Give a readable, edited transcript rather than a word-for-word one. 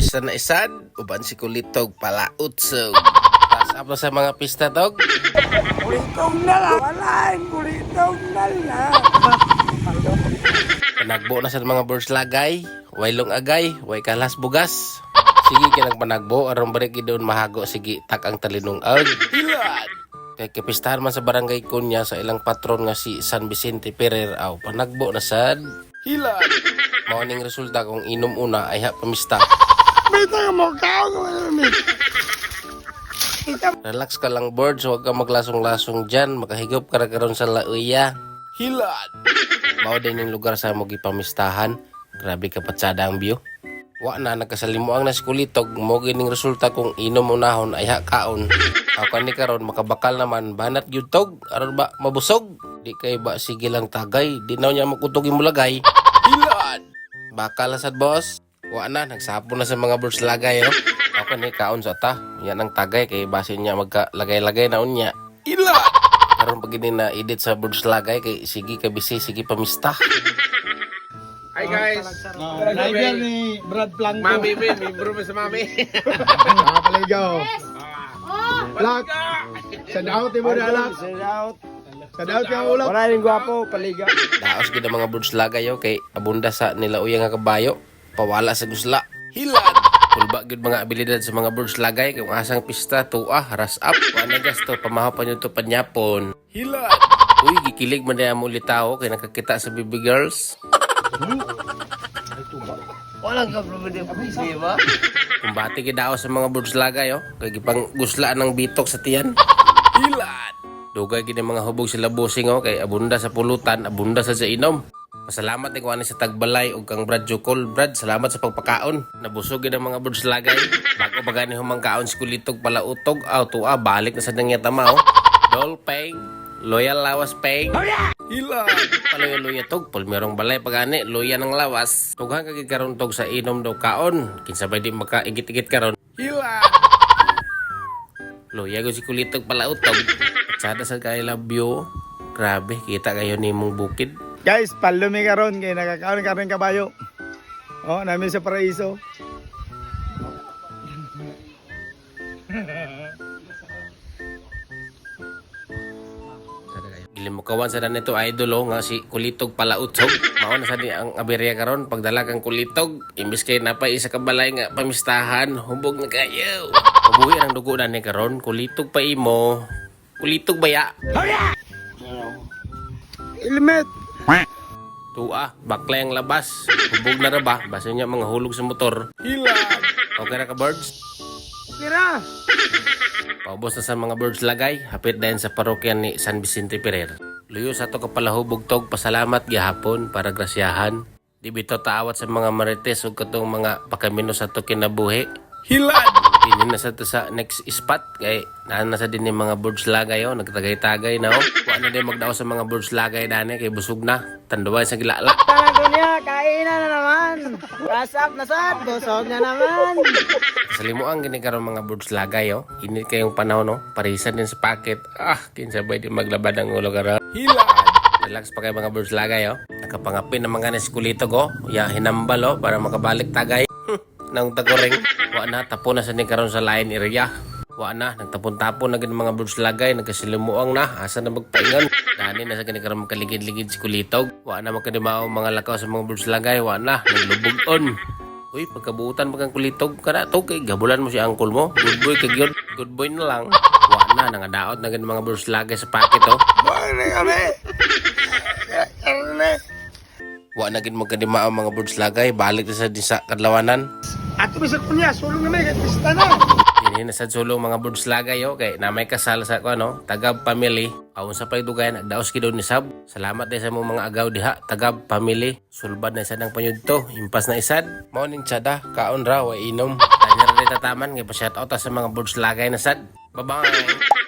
pista na isad, uban si kulitog palautsog. Tas up na sa mga pista tog. Kulitog na lang. Walain, kulitog na lang. Panagbo na sa mga birds lagay, wailong agay, way kalas bugas. Sige kinang panagbo, aron balik doon mahago, sige tak ang talinong ag. Hilad! Kay kapistahan man sa barangay Kunya sa ilang patron nga si San Vicente Ferrer, aw panagbo na sad. Hilad! Maoning resulta kung inom una ay ha pamista. Bita ka mo, kaon mo. Relax ka lang birds, huwag ka maglasong-lasong dyan, makahigop ka na karon sa lauya. Hilad! Mao din yung lugar sa mo gipamistahan. Grabe ka patsada ang view. Wa na nagkasalimuang na si kulitog, mo gining resulta kung inom unahon ay ha kaon. Ako ni karon makabakal naman banat gyud tog, aron ba mabusog? Di kay ba sige lang tagay, di na niya makutog mo lagay. Hilad! Bakal na sad boss. Wa na nagsapon na sa mga birds lagay no. Ako ni kaon sa ta. Yan ang tagay kay basin niya magkalagay-lagay na unya. Hilad! Karon pag gini na edit sa birds lagay kay sige ka busy, sige pamista. Hi guys! Driver ni Brad Blanco. Mami, may bro sa mami. Paligaw. Black. Shout out mo na lang. Shout out. Shout out ka ulam. Wala rin gwapo, paliga. Daos gid ang mga birds lagay yo kay abunda sa nila uyang nga kabayo. Pawala sa gusla. Hilad! Kulba gid mga abilidad sa mga birds lagay kay kung asang pista tuah ras up. Wala gasto pamahaw pa nyo to panyapon. Hilad! Uy gikilig man na mo litaw kay nakakita sa baby girls. Walang ka problema. Di ba? Kumbati gid daw sa mga birds lagay yo kay gipang gusla ng bitok sa tiyan. Hilad! Dugay gid ang mga hubog sila busing kay abunda sa pulutan, abunda sa inom. Pasalamat din ko ani sa tagbalay ug kang Brad Jokol. Brad, salamat sa pagpakaon. Nabusog gid ang mga birds lagay. Bago pa gani humang kaon si kulitog pala utog, aw tuwa balik na sa nangya tamaw. Dol peng, loyal lawas peng. Hila! Paloy-loya tog, pulmerong balay pagani, loya ng lawas. Tughan kagid karon tog sa inom daw kaon. Kinsabay di makaigit-igit karon. Hila! Loya go si kulitog pala utog. Sada sa kay love you. Grabe, kita kayo nimong bukid. Guys, palumi karon kay nakakaon ka rin kabayo. Oh, namin sa paraiso. Gilimukawan sa nito idol nga si kulitog pala utsog. Mao na sa di ang aberya karon pagdala kang kulitog. Imbis kay napay isa ka balay nga pamistahan, hubog na kayo. Ubuhi ang dugo na ni karon, kulitog pa imo. Kulitog baya. Ilmet. Tuwa, bakla ang labas. Hubog na ra ba? Basta niya mga hulog sa motor. Hilad! Okay na ka birds? Kira. Paubos na sa mga birds lagay, hapit din sa parokya ni San Vicente Ferrer. Luyo sa to kapalahubog tog, pasalamat gihapon para grasyahan. Di bito taawat sa mga marites ug katong mga pakamino sa to kinabuhi. Hilad! Dinin na sa to sa next spot kay naan na sa din yung mga birds lagay nagtagay-tagay na Wa na din magdaw sa mga birds lagay dani kay busog na. Tanduan sa gilala. Talago niya, kainan na naman. Kasap na sad, busog na naman. Salimuang gini karon mga birds lagay Init kayong panahon parisan din sa packet. Kinsabay din maglabad ang ulo karon. Hilad! Relax pa kayo mga birds lagay Nakapangapin na mga neskulito ya hinambal para makabalik tagay. Nang tagoreng. Wa na tapon na sa ni karon sa line area. Wa na nagtapon-tapon na gid mga birds lagay, nagkasilimuang na asa na magpaingan. Dani na sa kani karon makaligid-ligid si kulitog. Wa na makadimao mga lakaw sa mga birds lagay, wa na naglubog-on. Uy, pagkabuutan pagkang kulitog kana to kay gabulan mo si uncle mo. Good boy kay gyud. Good boy na lang. Wa na nangadaot na gid mga birds lagay sa packet Bale kami. Wa na gid magkadimao mga birds lagay, balik na sa disa kadlawanan. Ato bisag punya, sulong na may pista na. Dini na sa sulong mga birds lagay kay na may kasal sa tagab family. Aun sa pagdugay nagdaos kid ni sab. Salamat din sa mong mga agaw diha, tagab family. Sulbad na sadang panyudto, impas na isad. Mao ning tsada, kaon ra wa inom. Tanya ra tataman kay pa shout out sa mga birds lagay na sad. Bye-bye.